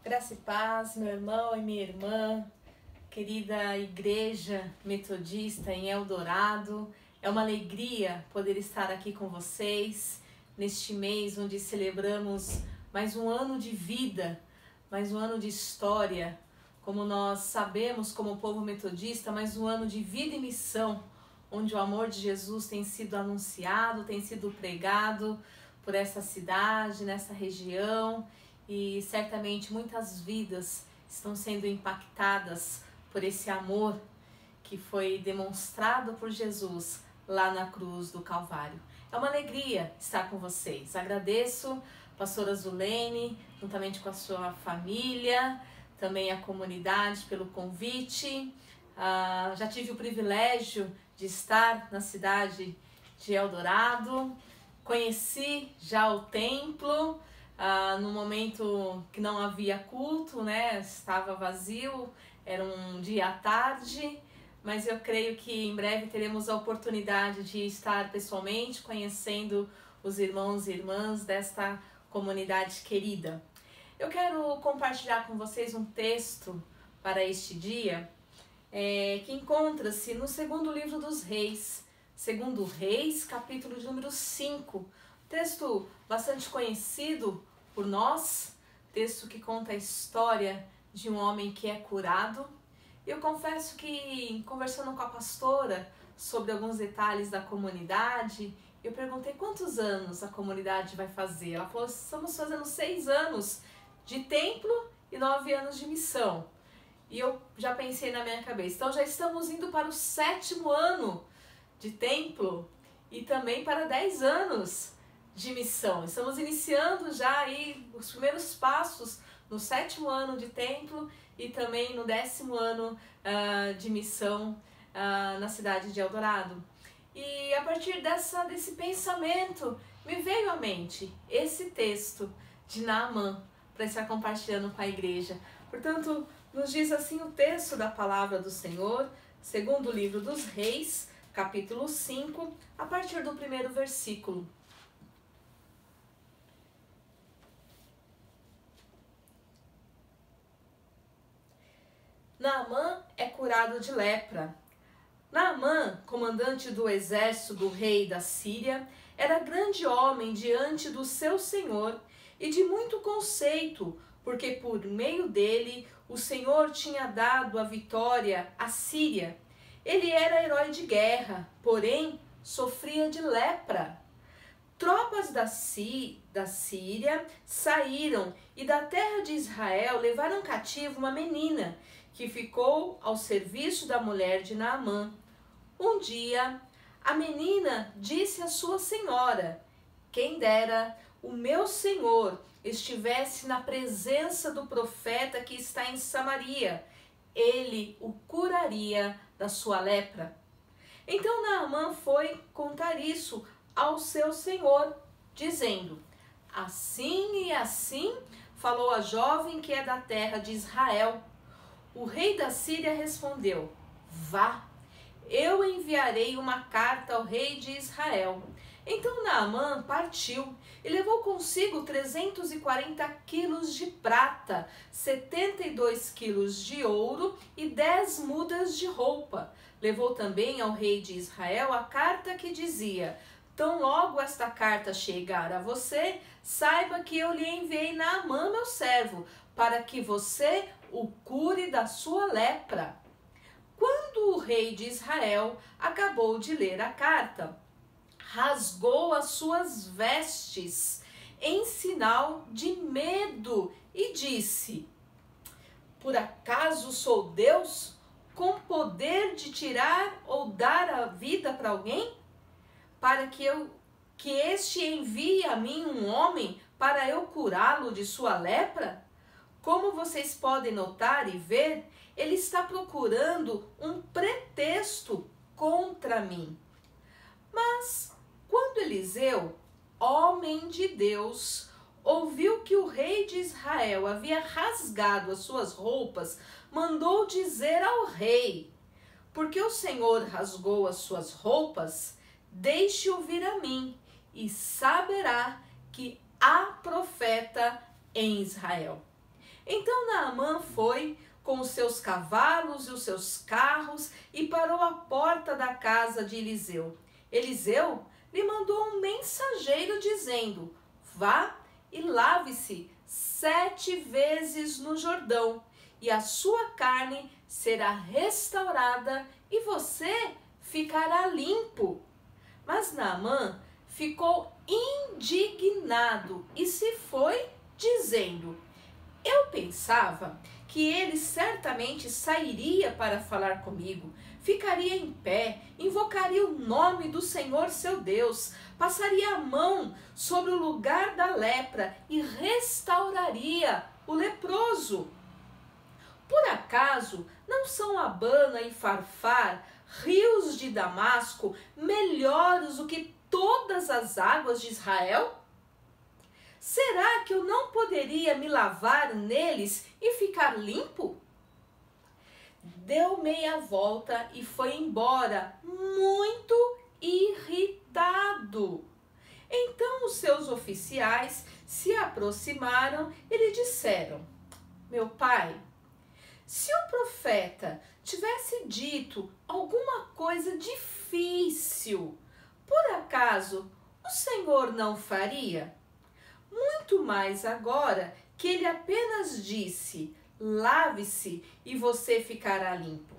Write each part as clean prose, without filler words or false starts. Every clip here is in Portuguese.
Graça e paz, meu irmão e minha irmã, querida Igreja Metodista em Eldorado. É uma alegria poder estar aqui com vocês neste mês onde celebramos mais um ano de vida, mais um ano de história. Como nós sabemos, como povo metodista, mais um ano de vida e missão, onde o amor de Jesus tem sido anunciado, tem sido pregado por essa cidade, nessa região. E certamente muitas vidas estão sendo impactadas por esse amor que foi demonstrado por Jesus lá na cruz do Calvário. É uma alegria estar com vocês. Agradeço a pastora Zulene, juntamente com a sua família, também a comunidade pelo convite. Já tive o privilégio de estar na cidade de Eldorado, conheci já o templo, no momento que não havia culto, né? Estava vazio, era um dia à tarde, mas eu creio que em breve teremos a oportunidade de estar pessoalmente conhecendo os irmãos e irmãs desta comunidade querida. Eu quero compartilhar com vocês um texto para este dia, que encontra-se no segundo livro dos Reis, segundo Reis, capítulo de número 5, texto bastante conhecido por nós, texto que conta a história de um homem que é curado. Eu confesso que, conversando com a pastora sobre alguns detalhes da comunidade, eu perguntei quantos anos a comunidade vai fazer. Ela falou, estamos fazendo 6 anos de templo e 9 anos de missão. E eu já pensei na minha cabeça, então já estamos indo para o 7º ano de templo e também para 10 anos de missão. Estamos iniciando já aí os primeiros passos no 7º ano de templo e também no 10º ano de missão na cidade de Eldorado. E a partir desse pensamento me veio à mente esse texto de Naamã para estar compartilhando com a igreja. Portanto, nos diz assim o texto da palavra do Senhor, segundo o livro dos Reis, capítulo 5, a partir do 1º versículo. Naamã é curado de lepra. Naamã, comandante do exército do rei da Síria, era grande homem diante do seu senhor e de muito conceito, porque por meio dele o Senhor tinha dado a vitória à Síria. Ele era herói de guerra, porém sofria de lepra. Tropas da Síria saíram e da terra de Israel levaram cativo uma menina que ficou ao serviço da mulher de Naamã. Um dia, a menina disse à sua senhora: quem dera o meu senhor estivesse na presença do profeta que está em Samaria, ele o curaria da sua lepra. Então Naamã foi contar isso ao seu senhor, dizendo: assim e assim falou a jovem que é da terra de Israel. O rei da Síria respondeu: vá, eu enviarei uma carta ao rei de Israel. Então Naamã partiu e levou consigo 340 quilos de prata, 72 quilos de ouro e 10 mudas de roupa. Levou também ao rei de Israel a carta que dizia: tão logo esta carta chegar a você, saiba que eu lhe enviei Naamã, meu servo, para que você o cure da sua lepra. Quando o rei de Israel acabou de ler a carta, rasgou as suas vestes em sinal de medo e disse: por acaso sou Deus com poder de tirar ou dar a vida para alguém? Para que este envie a mim um homem para eu curá-lo de sua lepra? Como vocês podem notar e ver, ele está procurando um pretexto contra mim. Mas quando Eliseu, homem de Deus, ouviu que o rei de Israel havia rasgado as suas roupas, mandou dizer ao rei: porque o Senhor rasgou as suas roupas, deixe-o vir a mim, e saberá que há profeta em Israel. Então Naamã foi com os seus cavalos e os seus carros e parou à porta da casa de Eliseu. Eliseu lhe mandou um mensageiro dizendo: vá e lave-se 7 vezes no Jordão, e a sua carne será restaurada e você ficará limpo. Mas Naamã ficou indignado e se foi, dizendo: eu pensava que ele certamente sairia para falar comigo, ficaria em pé, invocaria o nome do Senhor seu Deus, passaria a mão sobre o lugar da lepra e restauraria o leproso. Por acaso não são Abana e Farfar, rios de Damasco, melhores do que todas as águas de Israel? Será que eu não poderia me lavar neles e ficar limpo? Deu meia volta e foi embora, muito irritado. Então os seus oficiais se aproximaram e lhe disseram: meu pai, se o profeta tivesse dito alguma coisa difícil, por acaso o Senhor não faria? Muito mais agora que ele apenas disse: lave-se e você ficará limpo.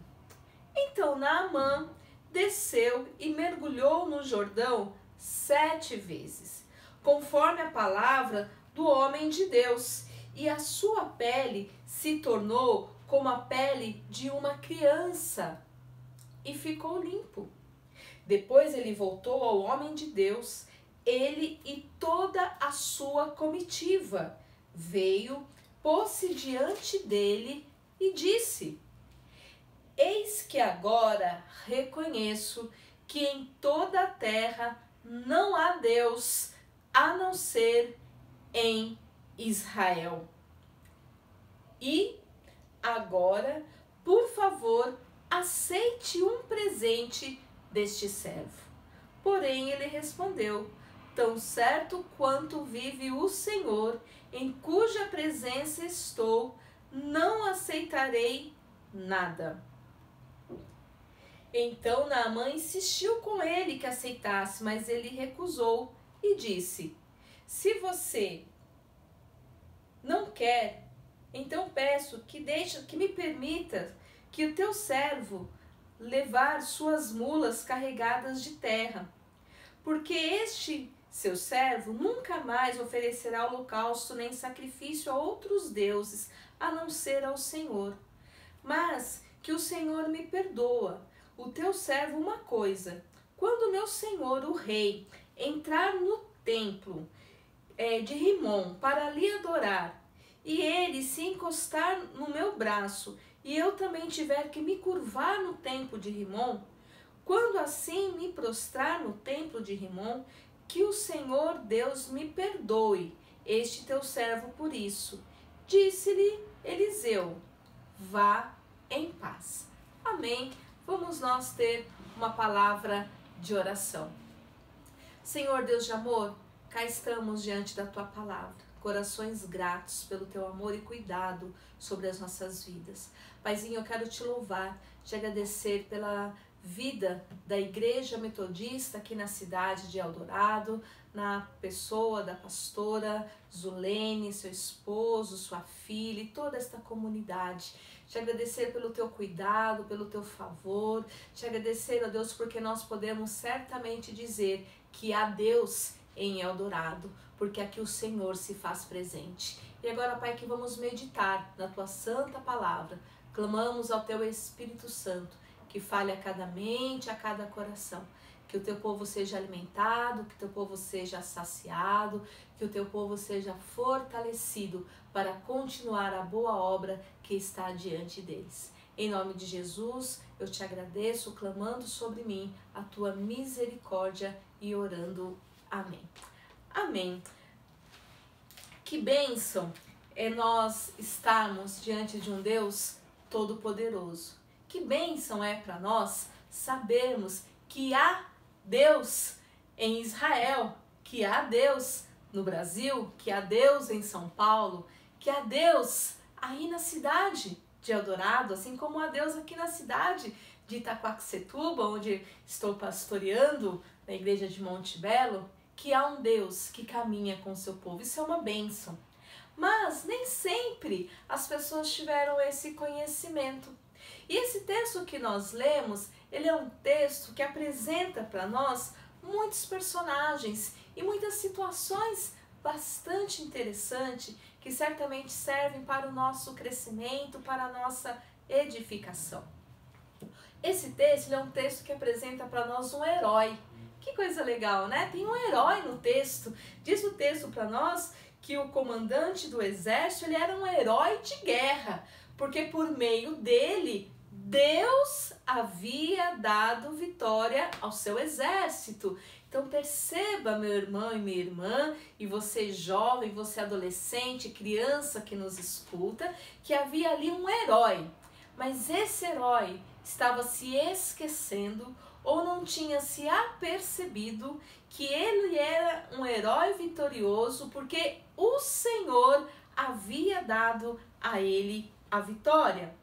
Então Naamã desceu e mergulhou no Jordão 7 vezes, conforme a palavra do homem de Deus, e a sua pele se tornou como a pele de uma criança e ficou limpo. Depois ele voltou ao homem de Deus, ele e toda a sua comitiva. Veio, pôs-se diante dele e disse: eis que agora reconheço que em toda a terra não há Deus a não ser em Israel. E agora, por favor, aceite um presente deste servo. Porém ele respondeu: tão certo quanto vive o Senhor, em cuja presença estou, não aceitarei nada. Então Naamã insistiu com ele que aceitasse, mas ele recusou e disse: se você não quer, então peço que me permita que o teu servo levar suas mulas carregadas de terra, porque este seu servo nunca mais oferecerá holocausto nem sacrifício a outros deuses, a não ser ao Senhor. Mas que o Senhor me perdoa, o teu servo, uma coisa: quando meu senhor, o rei, entrar no templo de Rimom para lhe adorar, e ele se encostar no meu braço, e eu também tiver que me curvar no templo de Rimom, quando assim me prostrar no templo de Rimom, que o Senhor Deus me perdoe, este teu servo, por isso. Disse-lhe Eliseu: vá em paz. Amém. Vamos nós ter uma palavra de oração. Senhor Deus de amor, cá estamos diante da tua palavra, corações gratos pelo teu amor e cuidado sobre as nossas vidas. Paizinho, eu quero te louvar, te agradecer pela vida da Igreja Metodista aqui na cidade de Eldorado, na pessoa da pastora Zulene, seu esposo, sua filha e toda esta comunidade. Te agradecer pelo teu cuidado, pelo teu favor, te agradecer, ó Deus, porque nós podemos certamente dizer que há Deus em Eldorado, porque aqui o Senhor se faz presente. E agora, Pai, que vamos meditar na tua santa palavra, clamamos ao teu Espírito Santo, que fale a cada mente, a cada coração, que o teu povo seja alimentado, que o teu povo seja saciado, que o teu povo seja fortalecido para continuar a boa obra que está diante deles. Em nome de Jesus, eu te agradeço, clamando sobre mim a tua misericórdia e orando. Amém. Amém. Que bênção é nós estarmos diante de um Deus todo-poderoso. Que bênção é para nós sabermos que há Deus em Israel, que há Deus no Brasil, que há Deus em São Paulo, que há Deus aí na cidade de Eldorado, assim como há Deus aqui na cidade de Itaquaquecetuba, onde estou pastoreando na igreja de Monte Belo, que há um Deus que caminha com o seu povo. Isso é uma bênção. Mas nem sempre as pessoas tiveram esse conhecimento. E esse texto que nós lemos, ele é um texto que apresenta para nós muitos personagens e muitas situações bastante interessantes que certamente servem para o nosso crescimento, para a nossa edificação. Esse texto ele é um texto que apresenta para nós um herói. Que coisa legal, né? Tem um herói no texto. Diz o texto para nós que o comandante do exército ele era um herói de guerra, porque por meio dele Deus havia dado vitória ao seu exército. Então perceba, meu irmão e minha irmã, e você jovem, você adolescente, criança que nos escuta, que havia ali um herói. Mas esse herói estava se esquecendo ou não tinha se apercebido que ele era um herói vitorioso porque o Senhor havia dado a ele a vitória.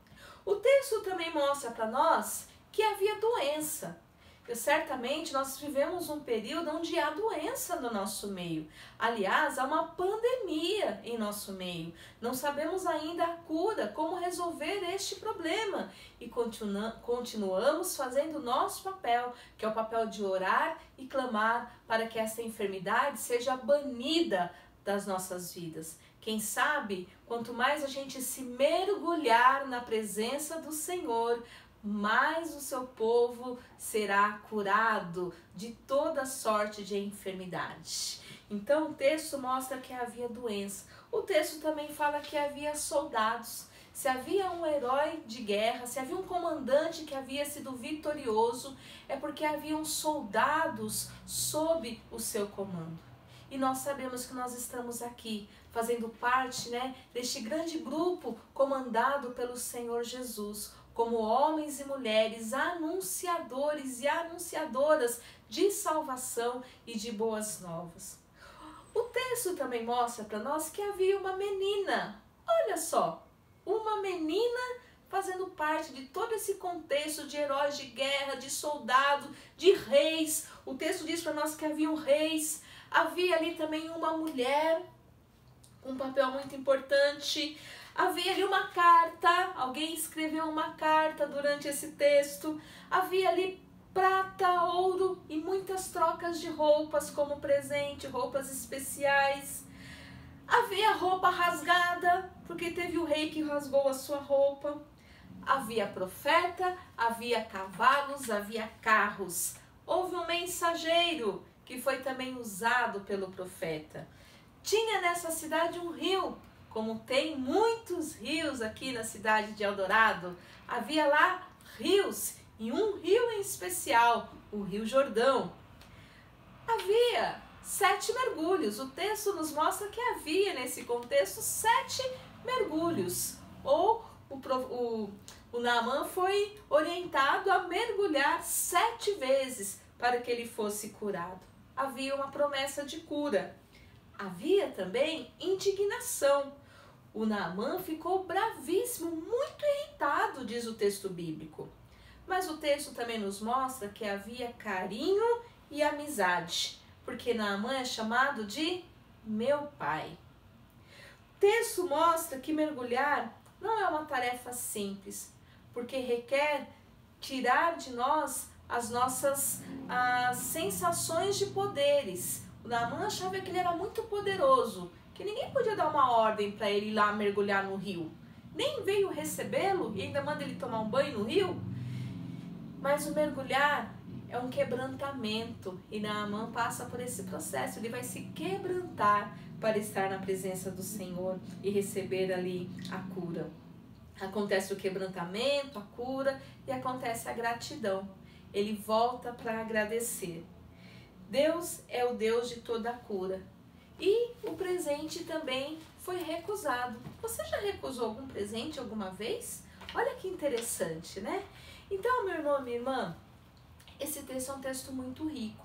O texto também mostra para nós que havia doença. E certamente nós vivemos um período onde há doença no nosso meio. Aliás, há uma pandemia em nosso meio. Não sabemos ainda a cura, como resolver este problema. E continuamos fazendo o nosso papel, que é o papel de orar e clamar para que essa enfermidade seja banida das nossas vidas. Quem sabe, quanto mais a gente se mergulhar na presença do Senhor, mais o seu povo será curado de toda sorte de enfermidade. Então o texto mostra que havia doença. O texto também fala que havia soldados. Se havia um herói de guerra, se havia um comandante que havia sido vitorioso, é porque haviam soldados sob o seu comando. E nós sabemos que nós estamos aqui fazendo parte, deste grande grupo comandado pelo Senhor Jesus, como homens e mulheres anunciadores e anunciadoras de salvação e de boas novas. O texto também mostra para nós que havia uma menina. Olha só, uma menina fazendo parte de todo esse contexto de heróis de guerra, de soldados, de reis. O texto diz para nós que haviam reis. Havia ali também uma mulher com um papel muito importante. Havia ali uma carta, alguém escreveu uma carta durante esse texto. Havia ali prata, ouro e muitas trocas de roupas como presente, roupas especiais. Havia roupa rasgada, porque teve o rei que rasgou a sua roupa. Havia profeta, havia cavalos, havia carros. Houve um mensageiro que foi também usado pelo profeta. Tinha nessa cidade um rio, como tem muitos rios aqui na cidade de Eldorado. Havia lá rios, e um rio em especial, o Rio Jordão. Havia 7 mergulhos. O texto nos mostra que havia nesse contexto 7 mergulhos. Ou o Naamã foi orientado a mergulhar 7 vezes para que ele fosse curado. Havia uma promessa de cura. Havia também indignação. O Naamã ficou bravíssimo, muito irritado, diz o texto bíblico. Mas o texto também nos mostra que havia carinho e amizade, porque Naamã é chamado de meu pai. O texto mostra que mergulhar não é uma tarefa simples, porque requer tirar de nós as nossas sensações de poderes. O Naamã achava que ele era muito poderoso, que ninguém podia dar uma ordem para ele ir lá mergulhar no rio. Nem veio recebê-lo e ainda manda ele tomar um banho no rio. Mas o mergulhar é um quebrantamento e Naamã passa por esse processo. Ele vai se quebrantar para estar na presença do Senhor e receber ali a cura. Acontece o quebrantamento, a cura e acontece a gratidão. Ele volta para agradecer. Deus é o Deus de toda a cura. E o presente também foi recusado. Você já recusou algum presente alguma vez? Olha que interessante, né? Então, meu irmão, minha irmã, esse texto é um texto muito rico.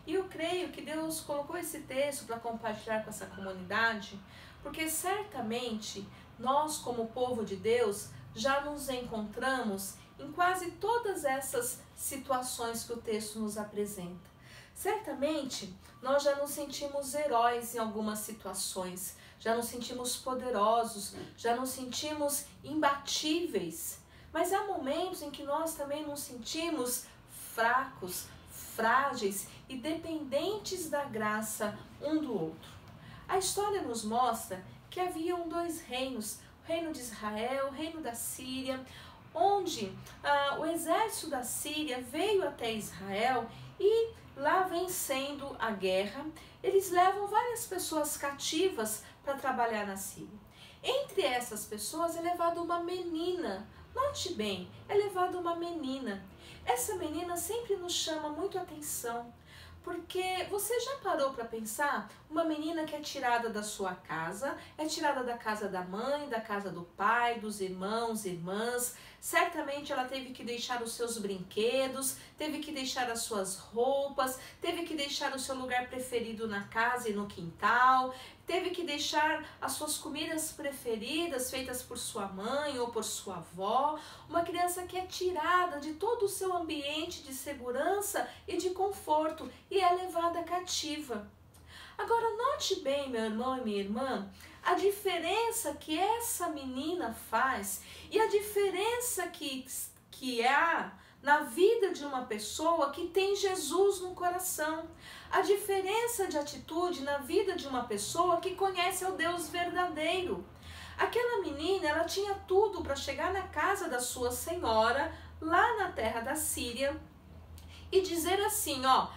E eu creio que Deus colocou esse texto para compartilhar com essa comunidade, porque certamente nós, como povo de Deus, já nos encontramos em quase todas essas situações que o texto nos apresenta. Certamente, nós já nos sentimos heróis em algumas situações, já nos sentimos poderosos, já nos sentimos imbatíveis, mas há momentos em que nós também nos sentimos fracos, frágeis e dependentes da graça um do outro. A história nos mostra que haviam dois reinos, o reino de Israel, o reino da Síria, onde o exército da Síria veio até Israel e lá vencendo a guerra, eles levam várias pessoas cativas para trabalhar na Síria. Entre essas pessoas é levada uma menina. Note bem, é levada uma menina. Essa menina sempre nos chama muito a atenção, porque você já parou para pensar? Uma menina que é tirada da sua casa, é tirada da casa da mãe, da casa do pai, dos irmãos, irmãs. Certamente ela teve que deixar os seus brinquedos, teve que deixar as suas roupas, teve que deixar o seu lugar preferido na casa e no quintal, teve que deixar as suas comidas preferidas feitas por sua mãe ou por sua avó. Uma criança que é tirada de todo o seu ambiente de segurança e de conforto e é levada cativa. Agora note bem, meu irmão e minha irmã, a diferença que essa menina faz e a diferença que há na vida de uma pessoa que tem Jesus no coração. A diferença de atitude na vida de uma pessoa que conhece o Deus verdadeiro. Aquela menina, ela tinha tudo para chegar na casa da sua senhora, lá na terra da Síria, e dizer assim, ó,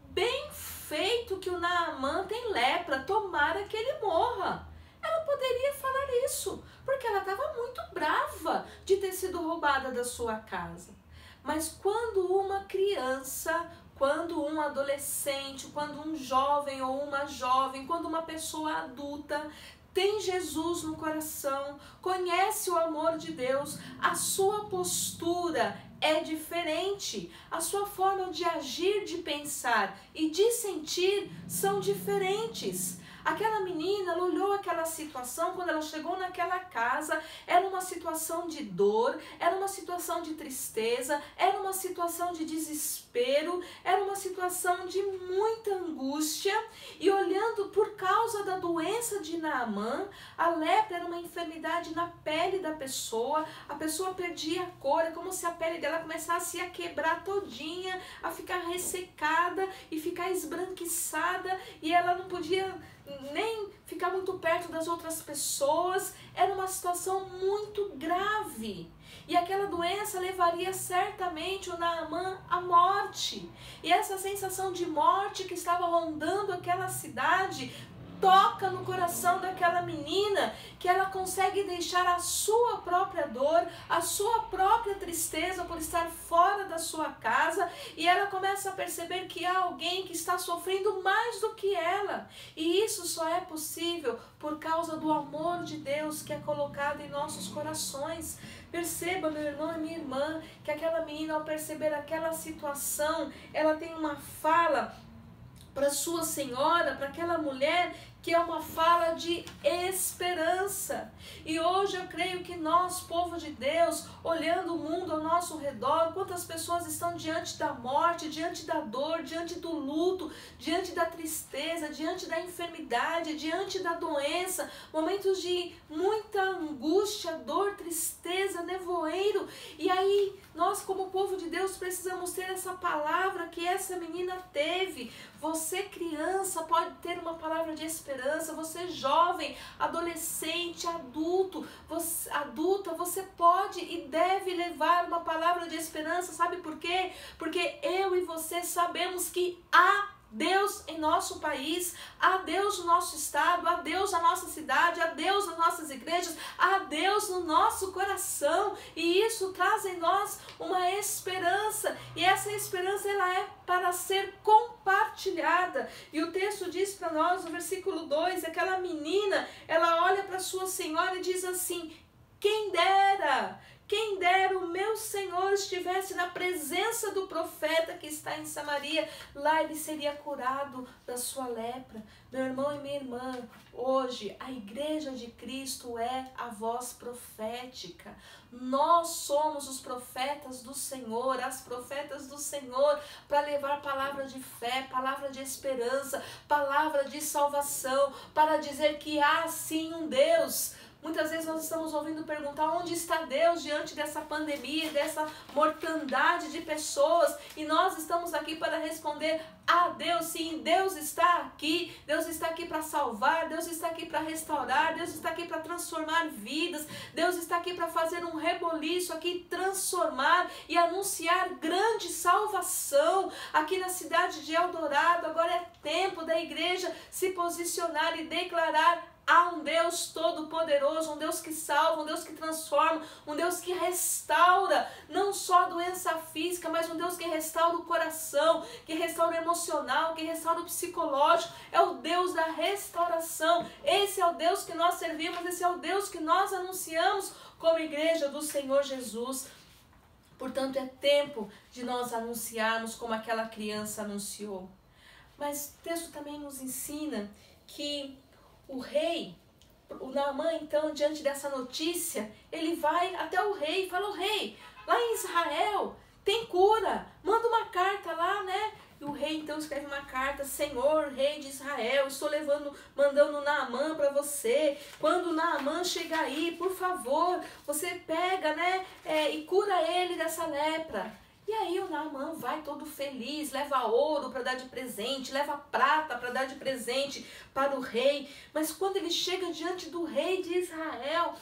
bem feito que o Naamã tem lepra, tomara que ele morra. Ela poderia falar isso, porque ela estava muito brava de ter sido roubada da sua casa. Mas quando uma criança, quando um adolescente, quando um jovem ou uma jovem, quando uma pessoa adulta tem Jesus no coração, conhece o amor de Deus, a sua postura é diferente, a sua forma de agir, de pensar e de sentir são diferentes. Aquela menina, ela olhou aquela situação, quando ela chegou naquela casa, era uma situação de dor, era uma situação de tristeza, era uma situação de desespero, era uma situação de muita angústia, e olhando por causa da doença de Naamã, a lepra era uma enfermidade na pele da pessoa, a pessoa perdia a cor, é como se a pele dela começasse a quebrar todinha, a ficar ressecada e ficar esbranquiçada, e ela não podia nem ficar muito perto das outras pessoas. Era uma situação muito grave, e aquela doença levaria certamente o Naamã à morte, e essa sensação de morte que estava rondando aquela cidade toca no coração daquela menina, que ela consegue deixar a sua própria dor, a sua própria tristeza por estar fora da sua casa, e ela começa a perceber que há alguém que está sofrendo mais do que ela, e isso só é possível por causa do amor de Deus que é colocado em nossos corações. Perceba, meu irmão e minha irmã, que aquela menina, ao perceber aquela situação, ela tem uma fala para sua senhora, para aquela mulher, que é uma fala de esperança. E hoje eu creio que nós, povo de Deus, olhando o mundo ao nosso redor, quantas pessoas estão diante da morte, diante da dor, diante do luto, diante da tristeza, diante da enfermidade, diante da doença, momentos de muita angústia, dor, tristeza, nevoeiro. E aí nós, como povo de Deus, precisamos ter essa palavra que essa menina teve. Você, criança, pode ter uma palavra de esperança. Você, jovem, adolescente, adulta, você pode e deve levar uma palavra de esperança. Sabe por quê? Porque eu e você sabemos que há Deus em nosso país, há Deus no nosso estado, há Deus na nossa cidade, há Deus nas nossas igrejas, há Deus no nosso coração, e isso traz em nós uma esperança, e essa esperança ela é para ser compartilhada. E o texto diz para nós, no versículo 2, aquela menina, ela olha para sua senhora e diz assim: quem dera Quem dera o meu Senhor estivesse na presença do profeta que está em Samaria, lá ele seria curado da sua lepra. Meu irmão e minha irmã, hoje a igreja de Cristo é a voz profética. Nós somos os profetas do Senhor, as profetas do Senhor, para levar palavra de fé, palavra de esperança, palavra de salvação, para dizer que há sim um Deus. Muitas vezes nós estamos ouvindo perguntar onde está Deus diante dessa pandemia, dessa mortandade de pessoas, e nós estamos aqui para responder a Deus. Sim, Deus está aqui para salvar, Deus está aqui para restaurar, Deus está aqui para transformar vidas, Deus está aqui para fazer um reboliço aqui, transformar e anunciar grande salvação aqui na cidade de Eldorado. Agora é tempo da igreja se posicionar e declarar: há um Deus todo-poderoso, um Deus que salva, um Deus que transforma, um Deus que restaura, não só a doença física, mas um Deus que restaura o coração, que restaura o emocional, que restaura o psicológico. É o Deus da restauração. Esse é o Deus que nós servimos, esse é o Deus que nós anunciamos como igreja do Senhor Jesus. Portanto, é tempo de nós anunciarmos como aquela criança anunciou. Mas o texto também nos ensina que o rei, o Naamã, então, diante dessa notícia, ele vai até o rei e fala: o rei, lá em Israel tem cura, manda uma carta lá, né? E o rei então escreve uma carta: Senhor, rei de Israel, estou mandando Naamã para você. Quando Naamã chegar aí, por favor, você pega, né, e cura ele dessa lepra. E aí o Naamã vai todo feliz, leva ouro para dar de presente, leva prata para dar de presente para o rei. Mas quando ele chega diante do rei de Israel,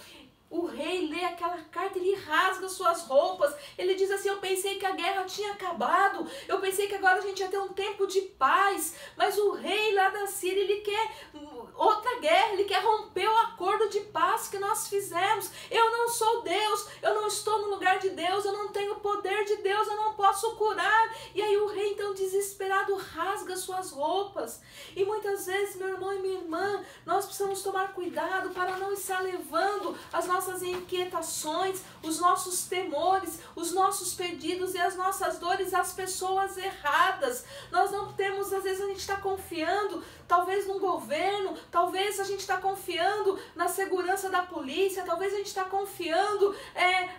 o rei lê aquela carta, ele rasga suas roupas, ele diz assim: eu pensei que a guerra tinha acabado, eu pensei que agora a gente ia ter um tempo de paz, mas o rei lá da Síria, ele quer outra guerra, ele quer romper o acordo de paz que nós fizemos. Eu não sou Deus, eu não estou no lugar de Deus, eu não tenho o poder de Deus, eu não posso curar. E aí o rei então desesperado rasga suas roupas. E muitas vezes, meu irmão e minha irmã, nós precisamos tomar cuidado para não estar levando as nossas inquietações, os nossos temores, os nossos pedidos e as nossas dores às pessoas erradas. Nós não temos, às vezes a gente está confiando talvez num governo, talvez a gente está confiando na segurança da polícia, talvez a gente está confiando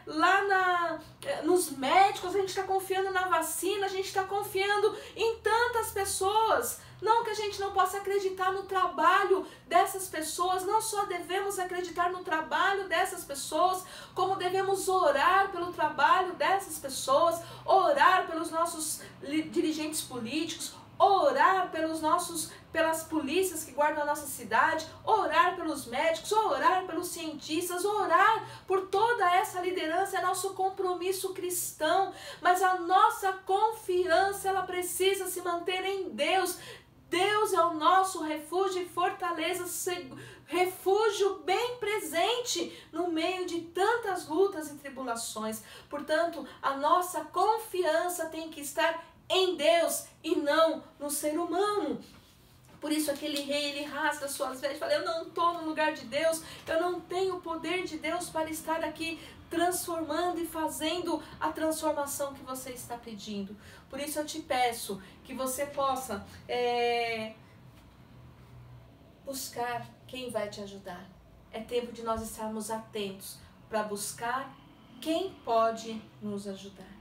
lá nos médicos, a gente está confiando na vacina, a gente está confiando em tantas pessoas. Não que a gente não possa acreditar no trabalho dessas pessoas, não só devemos acreditar no trabalho dessas pessoas, como devemos orar pelo trabalho dessas pessoas, orar pelos nossos dirigentes políticos, orar pelas polícias que guardam a nossa cidade, orar pelos médicos, orar pelos cientistas, orar por toda essa liderança. É nosso compromisso cristão, mas a nossa confiança, ela precisa se manter em Deus. Deus é o nosso refúgio e fortaleza, refúgio bem presente no meio de tantas lutas e tribulações. Portanto, a nossa confiança tem que estar em Deus e não no ser humano. Por isso aquele rei, ele rasga suas vestes e fala: eu não estou no lugar de Deus, eu não tenho o poder de Deus para estar aqui transformando e fazendo a transformação que você está pedindo. Por isso eu te peço que você possa buscar quem vai te ajudar. É tempo de nós estarmos atentos para buscar quem pode nos ajudar.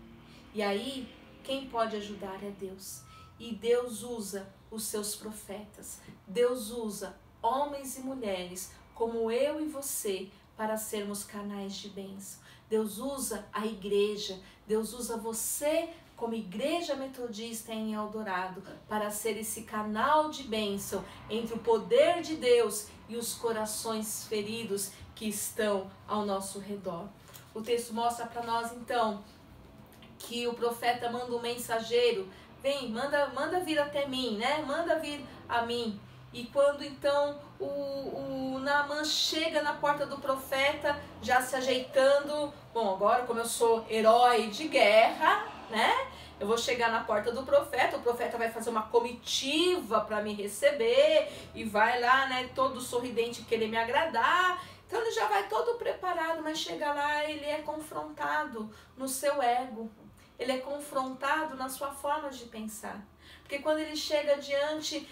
E aí, quem pode ajudar é Deus. E Deus usa os seus profetas. Deus usa homens e mulheres como eu e você para sermos canais de bênção. Deus usa a igreja. Deus usa você como igreja metodista em Eldorado para ser esse canal de bênção entre o poder de Deus e os corações feridos que estão ao nosso redor. O texto mostra para nós então que o profeta manda um mensageiro: vem, manda vir até mim, né? Manda vir a mim. E quando então o Naamã chega na porta do profeta, já se ajeitando: bom, agora como eu sou herói de guerra, né? Eu vou chegar na porta do profeta, o profeta vai fazer uma comitiva para me receber, e vai lá, né, todo sorridente, querer me agradar. Então ele já vai todo preparado, mas chega lá, ele é confrontado no seu ego. Ele é confrontado na sua forma de pensar. Porque quando ele chega diante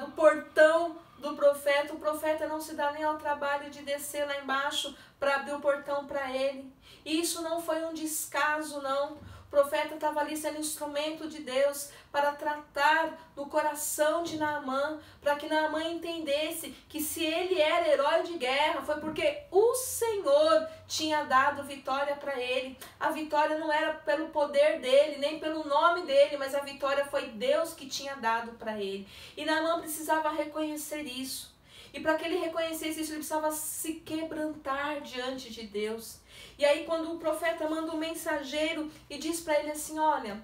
do portão do profeta, o profeta não se dá nem ao trabalho de descer lá embaixo para abrir o portão para ele. E isso não foi um descaso, não. O profeta estava ali sendo instrumento de Deus para tratar no coração de Naamã, para que Naamã entendesse que se ele era herói de guerra, foi porque o Senhor tinha dado vitória para ele. A vitória não era pelo poder dele, nem pelo nome dele, mas a vitória foi Deus que tinha dado para ele. E Naamã precisava reconhecer isso. E para que ele reconhecesse isso, ele precisava se quebrantar diante de Deus. E aí quando o profeta manda um mensageiro e diz para ele assim, olha,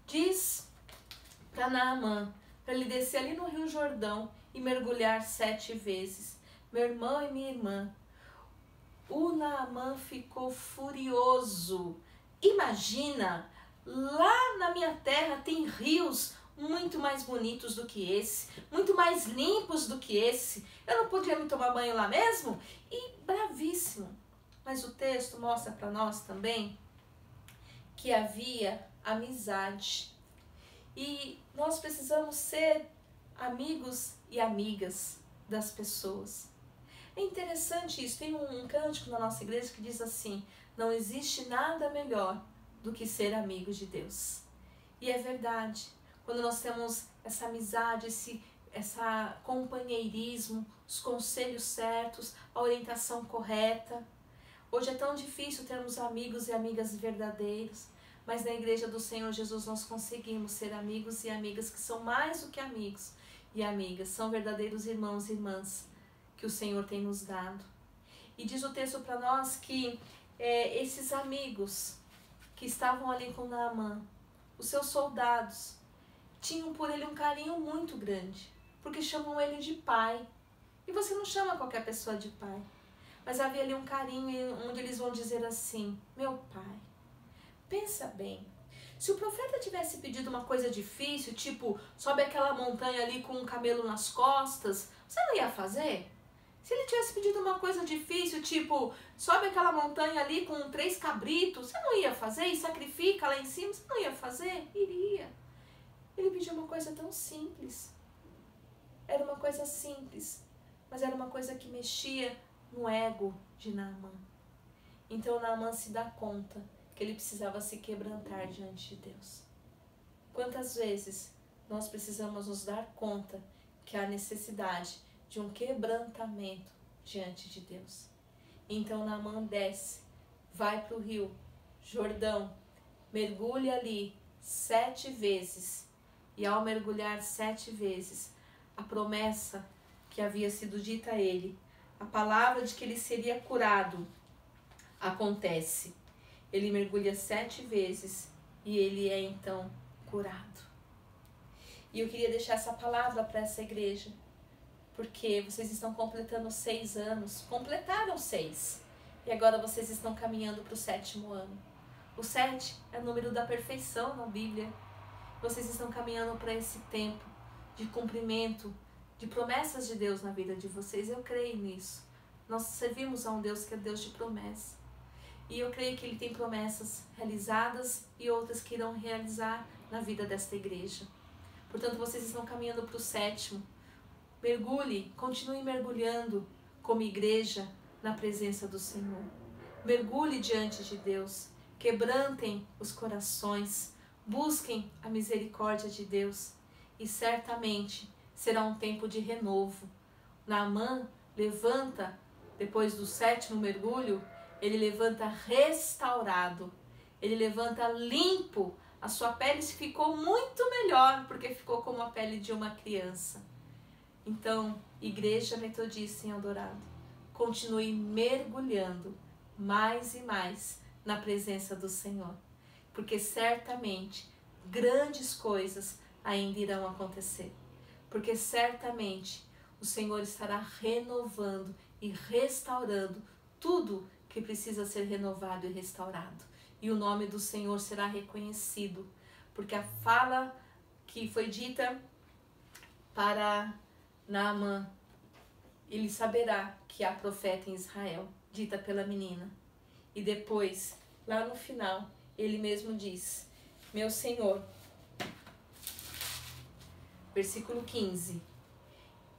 diz para Naamã, para ele descer ali no Rio Jordão e mergulhar 7 vezes. Meu irmão e minha irmã, o Naamã ficou furioso. Imagina, lá na minha terra tem rios muito mais bonitos do que esse, muito mais limpos do que esse. Eu não podia me tomar banho lá mesmo? E bravíssimo. Mas o texto mostra para nós também que havia amizade. E nós precisamos ser amigos e amigas das pessoas. É interessante isso. Tem um cântico na nossa igreja que diz assim: não existe nada melhor do que ser amigo de Deus. E é verdade. Quando nós temos essa amizade, esse companheirismo, os conselhos certos, a orientação correta. Hoje é tão difícil termos amigos e amigas verdadeiros, mas na igreja do Senhor Jesus nós conseguimos ser amigos e amigas que são mais do que amigos e amigas, são verdadeiros irmãos e irmãs que o Senhor tem nos dado. E diz o texto para nós que esses amigos que estavam ali com Naamã, os seus soldados, tinham por ele um carinho muito grande, porque chamam ele de pai. E você não chama qualquer pessoa de pai. Mas havia ali um carinho onde eles vão dizer assim: meu pai, pensa bem, se o profeta tivesse pedido uma coisa difícil, tipo, sobe aquela montanha ali com um camelo nas costas, você não ia fazer? Se ele tivesse pedido uma coisa difícil, tipo, sobe aquela montanha ali com 3 cabritos, você não ia fazer? E sacrifica lá em cima, você não ia fazer? Iria. Ele pediu uma coisa tão simples. Era uma coisa simples, mas era uma coisa que mexia no ego de Naamã. Então Naamã se dá conta que ele precisava se quebrantar diante de Deus. Quantas vezes nós precisamos nos dar conta que há necessidade de um quebrantamento diante de Deus? Então Naamã desce, vai para o Rio Jordão, mergulha ali 7 vezes, e ao mergulhar 7 vezes, a promessa que havia sido dita a ele, a palavra de que ele seria curado, acontece. Ele mergulha 7 vezes e ele é então curado. E eu queria deixar essa palavra para essa igreja, porque vocês estão completando 6 anos, completaram 6, e agora vocês estão caminhando para o 7º ano. O 7 é o número da perfeição na Bíblia. Vocês estão caminhando para esse tempo de cumprimento de promessas de Deus na vida de vocês. Eu creio nisso. Nós servimos a um Deus que é Deus de promessa. E eu creio que Ele tem promessas realizadas e outras que irão realizar na vida desta igreja. Portanto, vocês estão caminhando para o 7º. Mergulhe, continue mergulhando como igreja na presença do Senhor. Mergulhe diante de Deus. Quebrantem os corações. Busquem a misericórdia de Deus. E certamente será um tempo de renovo. Naamã levanta, depois do 7º mergulho, ele levanta restaurado. Ele levanta limpo. A sua pele ficou muito melhor, porque ficou como a pele de uma criança. Então, Igreja Metodista em Eldorado, continue mergulhando mais e mais na presença do Senhor. Porque certamente grandes coisas ainda irão acontecer. Porque certamente o Senhor estará renovando e restaurando tudo que precisa ser renovado e restaurado. E o nome do Senhor será reconhecido, porque a fala que foi dita para Naamã, ele saberá que há profeta em Israel. dita pela menina. E depois, lá no final, ele mesmo diz: meu Senhor, versículo 15,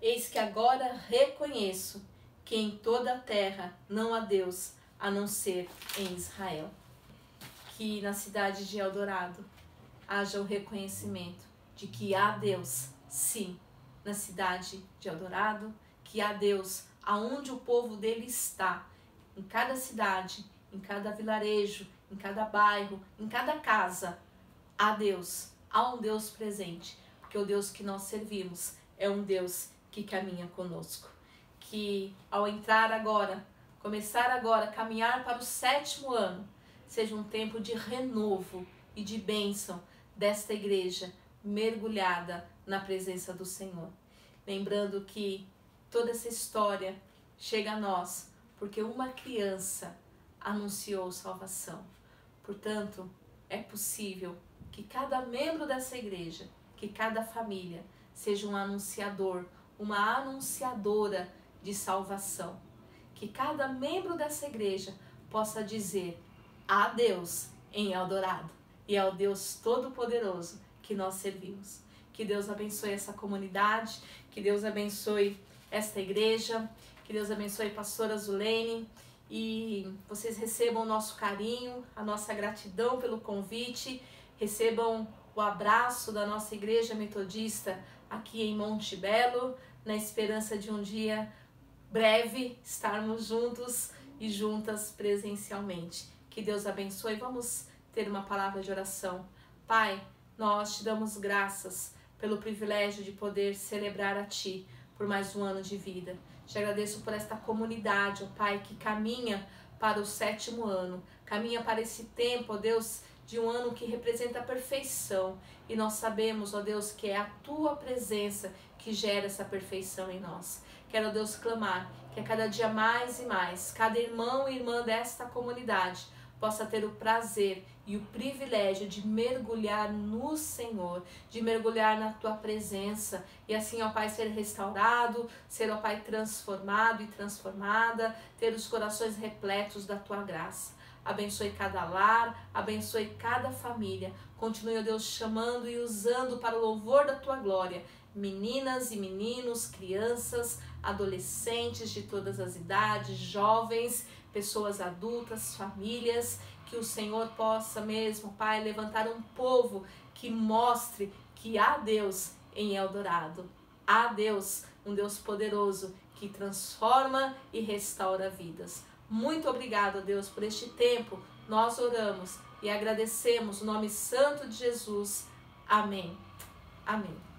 eis que agora reconheço que em toda a terra não há Deus a não ser em Israel. Que na cidade de Eldorado haja o reconhecimento de que há Deus, sim, na cidade de Eldorado, que há Deus aonde o povo dele está, em cada cidade, em cada vilarejo, em cada bairro, em cada casa, há Deus, há um Deus presente, porque o Deus que nós servimos é um Deus que caminha conosco. Que ao entrar agora, começar agora, caminhar para o 7º ano, seja um tempo de renovo e de bênção desta igreja mergulhada na presença do Senhor. Lembrando que toda essa história chega a nós porque uma criança anunciou salvação. Portanto, é possível que cada membro dessa igreja, que cada família seja um anunciador, uma anunciadora de salvação. Que cada membro dessa igreja possa dizer: há Deus em Eldorado e é o Deus Todo-Poderoso que nós servimos. Que Deus abençoe essa comunidade, que Deus abençoe esta igreja, que Deus abençoe a pastora Zulene e vocês recebam o nosso carinho, a nossa gratidão pelo convite, recebam o abraço da nossa igreja metodista aqui em Monte Belo, na esperança de um dia breve estarmos juntos e juntas presencialmente. Que Deus abençoe. Vamos ter uma palavra de oração. Pai, nós te damos graças pelo privilégio de poder celebrar a Ti por mais um ano de vida. Te agradeço por esta comunidade, ó Pai, que caminha para o 7º ano, caminha para esse tempo, ó Deus, de um ano que representa a perfeição. E nós sabemos, ó Deus, que é a Tua presença que gera essa perfeição em nós. Quero, ó Deus, clamar que a cada dia mais e mais, cada irmão e irmã desta comunidade possa ter o prazer e o privilégio de mergulhar no Senhor, de mergulhar na Tua presença e assim, ó Pai, ser restaurado, ser, ó Pai, transformado e transformada, ter os corações repletos da Tua graça. Abençoe cada lar, abençoe cada família. Continue, ó Deus, chamando e usando para o louvor da Tua glória meninas e meninos, crianças, adolescentes de todas as idades, jovens, pessoas adultas, famílias, que o Senhor possa mesmo, Pai, levantar um povo que mostre que há Deus em Eldorado. Há Deus, um Deus poderoso que transforma e restaura vidas. Muito obrigado, Deus, por este tempo. Nós oramos e agradecemos o nome santo de Jesus. Amém. Amém.